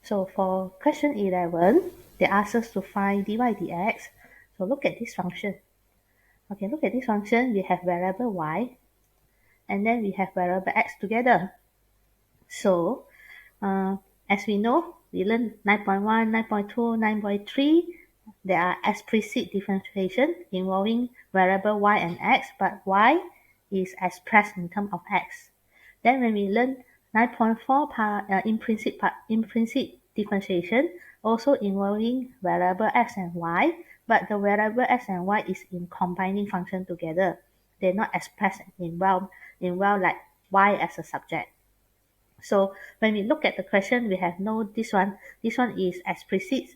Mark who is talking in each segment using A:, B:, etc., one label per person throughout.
A: So for question 11, they ask us to find dy dx. So look at this function. Okay, look at this function. We have variable y, and then we have variable x together. So as we know, we learned 9.1, 9.2, 9.3. There are explicit differentiation involving variable y and x, but y is expressed in terms of x. Then when we learn 9.4 implicit differentiation, also involving variable x and y, but the variable x and y is in combining function together. They're not expressed in well like y as a subject. So when we look at the question, we have no this one. This one is explicit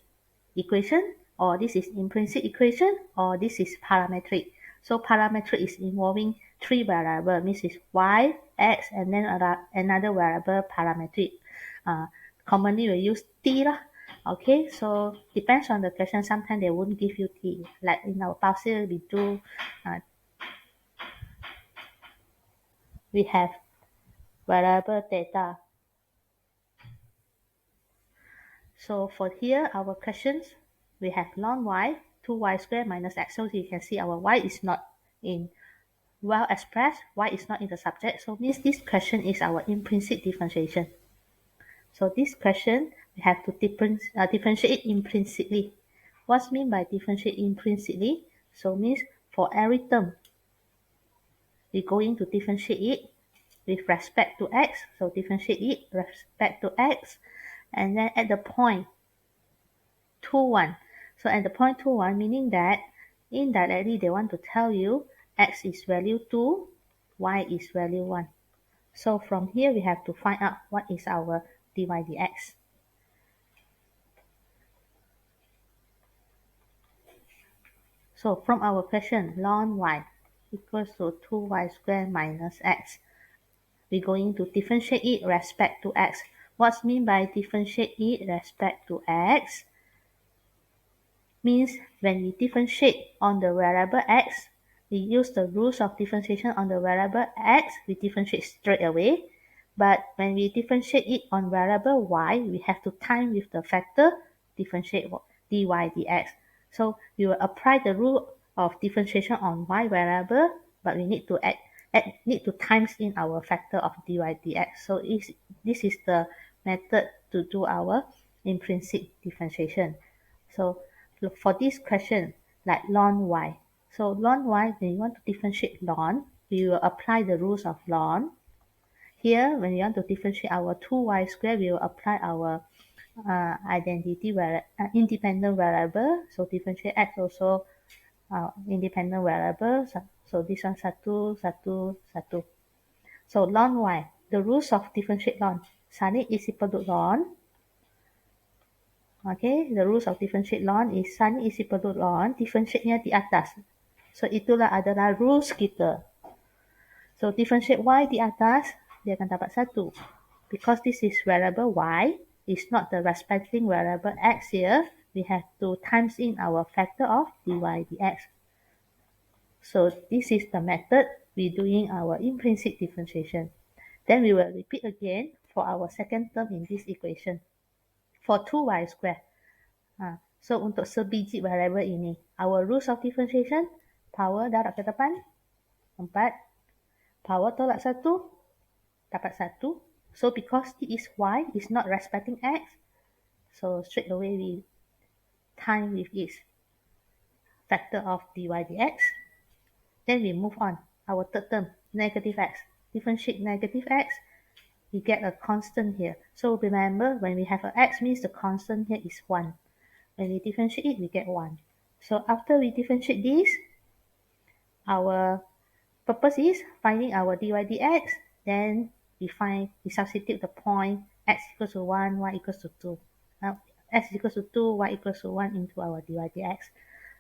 A: equation, or this is implicit equation, or this is parametric. So parametric is involving three variables, means is y, x, and then another variable parametric. Commonly we use t lah. Okay, so depends on the question. Sometimes they won't give you t. Like in our past year, we have variable theta. So for here, our questions, we have ln y, 2y squared minus x. So you can see our y is not in well expressed, y is not in the subject. So means this question is our implicit differentiation. So this question, we have to differentiate implicitly. What's mean by differentiate implicitly? So means for every term, we're going to differentiate it with respect to x. So differentiate it with respect to x. And then at the point 2, 1. So at the point 2, 1, meaning that indirectly they want to tell you x is value 2, y is value 1. So from here we have to find out what is our dy dx. So from our question, ln y equals to 2y squared minus x. We're going to differentiate it respect to x. What's mean by differentiate it respect to x? Means when we differentiate on the variable x, we use the rules of differentiation on the variable x, we differentiate straight away. But when we differentiate it on variable y, we have to time with the factor differentiate dy dx. So we will apply the rule of differentiation on y variable, but we need to need to times in our factor of dy dx. So this is the method to do our implicit differentiation. So for this question, like ln y. So ln y, when you want to differentiate ln, we will apply the rules of ln. Here, when we want to differentiate our 2y squared, we will apply our independent variable. So differentiate x also independent variable. So this one 1, 1, 1. So ln y, the rules of differentiate ln. Sin is equal to ln. Okay, the rules of differentiate ln is sin is equal to ln, differentiate-nya di atas. So itulah adalah rules kita. So differentiate y di atas, dia akan dapat 1. Because this is variable y, is not the respecting variable x here, we have to times in our factor of dy dx. So this is the method we doing our implicit differentiation. Then we will repeat again for our second term in this equation. For 2y squared. So untuk sebiji variable ini, our rules of differentiation, power darab ke depan, 4. Power tolak 1, dapat 1. So because it is y, is not respecting x, so straight away we time with its factor of dy dx. Then we move on. Our third term, negative x. Differentiate negative x, we get a constant here. So remember, when we have an x, means the constant here is 1. When we differentiate it, we get 1. So after we differentiate this, our purpose is finding our dy dx. Then we substitute the point x equals to 1, y equals to 2. X equals to 2, y equals to 1 into our dy dx.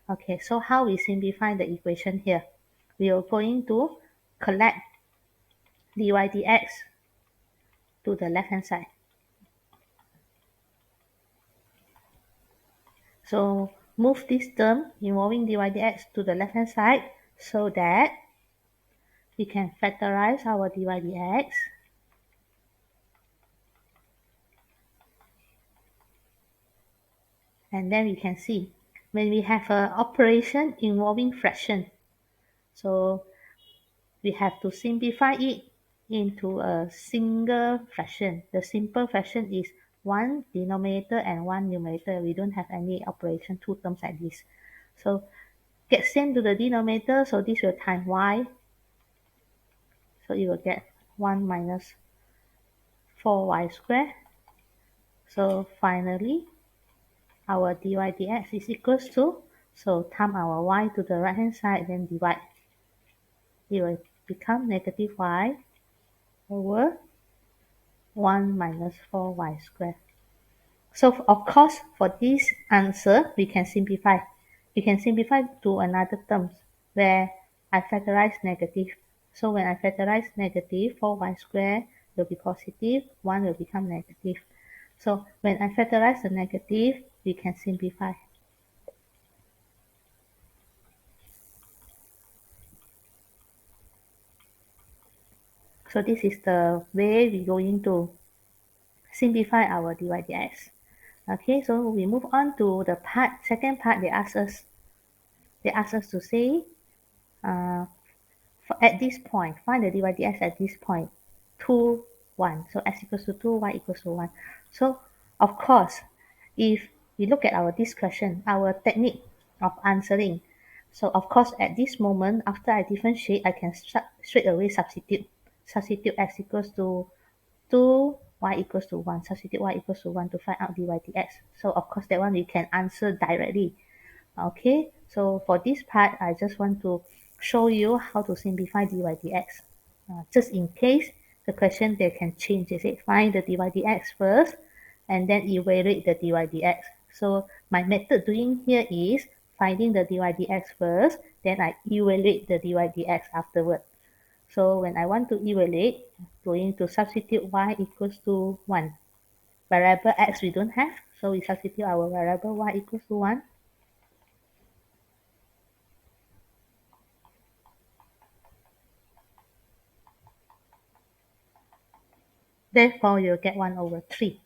A: Okay, so how we simplify the equation here? We are going to collect dy dx to the left hand side. So move this term involving dy dx to the left hand side so that we can factorize our dy dx. And then we can see when we have an operation involving fraction, so we have to simplify it into a single fraction. The simple fraction is one denominator and one numerator. We don't have any operation, two terms like this. So get same to the denominator, so this will times y. So you will get 1 minus 4y squared. So finally, our dy dx is equals to, so times our y to the right hand side, then divide. It will become negative y over 1 minus 4y squared. So of course, for this answer, we can simplify. We can simplify to another terms where I factorize negative. So when I factorize negative, 4y squared will be positive, 1 will become negative. So when I factorize the negative, we can simplify. So this is the way we're going to simplify our dy dx. Okay, so we move on to the second part. They ask us to say, uh, at this point, find the dy dx at this point, 2, 1. So x equals to 2, y equals to 1. So of course, if we look at this question, our technique of answering, so of course at this moment, after I differentiate, I can straight away substitute. Substitute x equals to 2, y equals to 1. Substitute y equals to 1 to find out dy dx. So of course that one we can answer directly. Okay, so for this part, I just want to show you how to simplify dy dx. Just in case the question they can change. They say find the dy dx first and then evaluate the dy dx. So my method doing here is finding the dy dx first, then I evaluate the dy dx afterward. So when I want to evaluate, going to substitute y equals to 1. Variable x we don't have, so we substitute our variable y equals to 1. Therefore, you'll get 1 over 3.